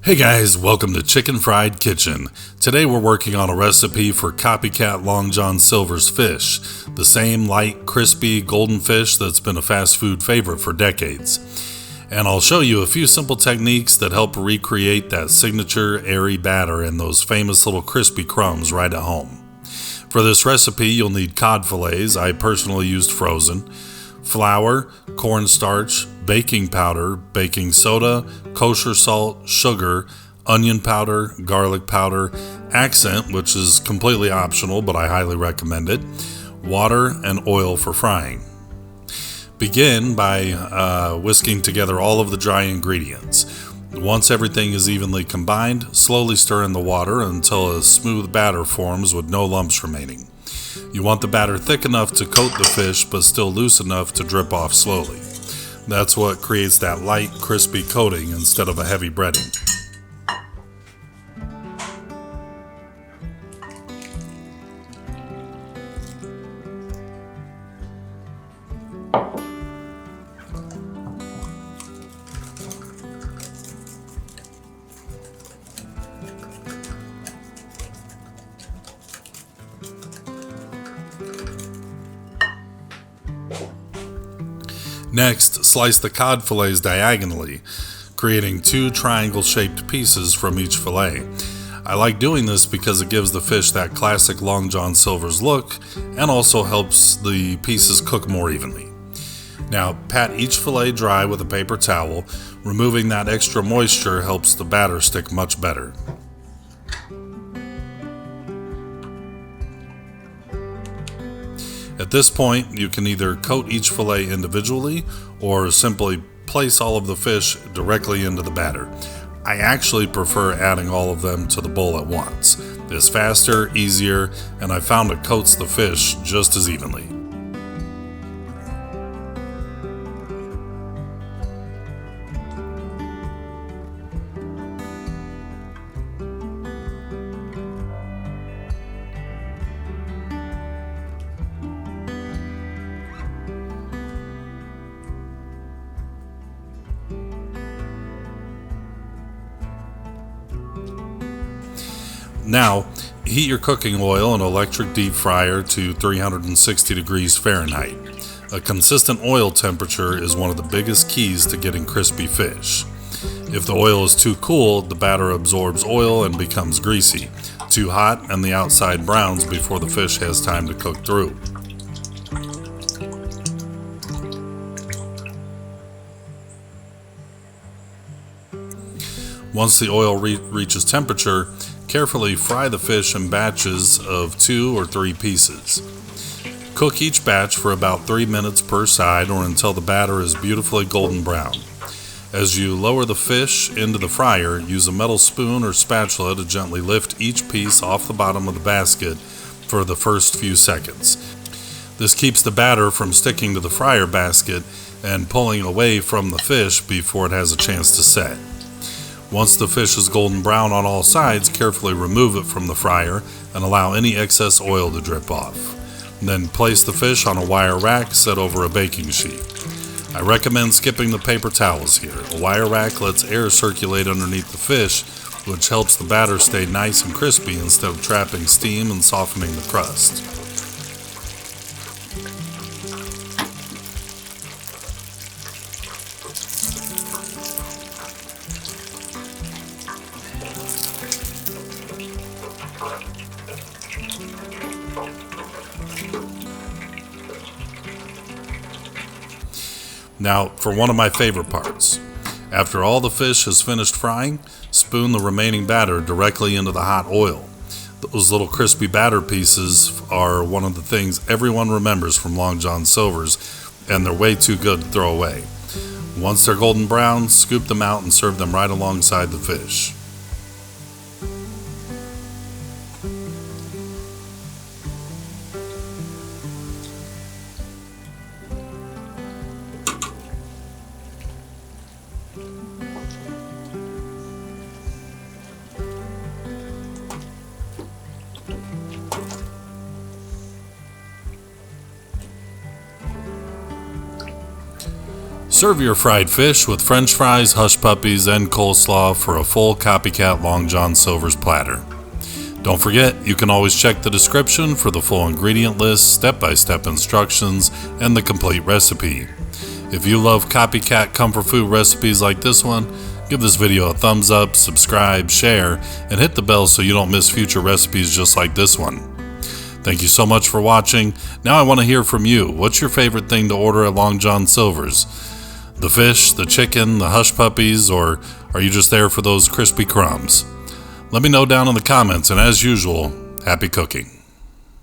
Hey guys, welcome to Chicken Fried Kitchen. Today we're working on a recipe for Copycat Long John Silver's fish, the same light, crispy, golden fish that's been a fast food favorite for decades. And I'll show you a few simple techniques that help recreate that signature airy batter and those famous little crispy crumbs right at home. For this recipe, you'll need cod fillets. I personally used frozen, flour, cornstarch, baking powder, baking soda, kosher salt, sugar, onion powder, garlic powder, accent, which is completely optional but I highly recommend it, water, and oil for frying. Begin by whisking together all of the dry ingredients. Once everything is evenly combined, slowly stir in the water until a smooth batter forms with no lumps remaining. You want the batter thick enough to coat the fish but still loose enough to drip off slowly. That's what creates that light, crispy coating instead of a heavy breading. Next, slice the cod fillets diagonally, creating two triangle-shaped pieces from each fillet. I like doing this because it gives the fish that classic Long John Silver's look and also helps the pieces cook more evenly. Now, pat each fillet dry with a paper towel. Removing that extra moisture helps the batter stick much better. At this point, you can either coat each fillet individually or simply place all of the fish directly into the batter. I actually prefer adding all of them to the bowl at once. It's faster, easier, and I found it coats the fish just as evenly. Now, heat your cooking oil in an electric deep fryer to 360 degrees Fahrenheit. A consistent oil temperature is one of the biggest keys to getting crispy fish. If the oil is too cool, the batter absorbs oil and becomes greasy. Too hot, and the outside browns before the fish has time to cook through. Once the oil reaches temperature, carefully fry the fish in batches of 2 or 3 pieces. Cook each batch for about 3 minutes per side or until the batter is beautifully golden brown. As you lower the fish into the fryer, use a metal spoon or spatula to gently lift each piece off the bottom of the basket for the first few seconds. This keeps the batter from sticking to the fryer basket and pulling away from the fish before it has a chance to set. Once the fish is golden brown on all sides, carefully remove it from the fryer and allow any excess oil to drip off. Then place the fish on a wire rack set over a baking sheet. I recommend skipping the paper towels here. A wire rack lets air circulate underneath the fish, which helps the batter stay nice and crispy instead of trapping steam and softening the crust. Now, for one of my favorite parts. After all the fish has finished frying, spoon the remaining batter directly into the hot oil. Those little crispy batter pieces are one of the things everyone remembers from Long John Silver's, and they're way too good to throw away. Once they're golden brown, scoop them out and serve them right alongside the fish. Serve your fried fish with french fries, hush puppies, and coleslaw for a full Copycat Long John Silver's platter. Don't forget, you can always check the description for the full ingredient list, step-by-step instructions, and the complete recipe. If you love Copycat comfort food recipes like this one, give this video a thumbs up, subscribe, share, and hit the bell so you don't miss future recipes just like this one. Thank you so much for watching. Now I want to hear from you. What's your favorite thing to order at Long John Silver's? The fish, the chicken, the hush puppies, or are you just there for those crispy crumbs? Let me know down in the comments, and as usual, happy cooking.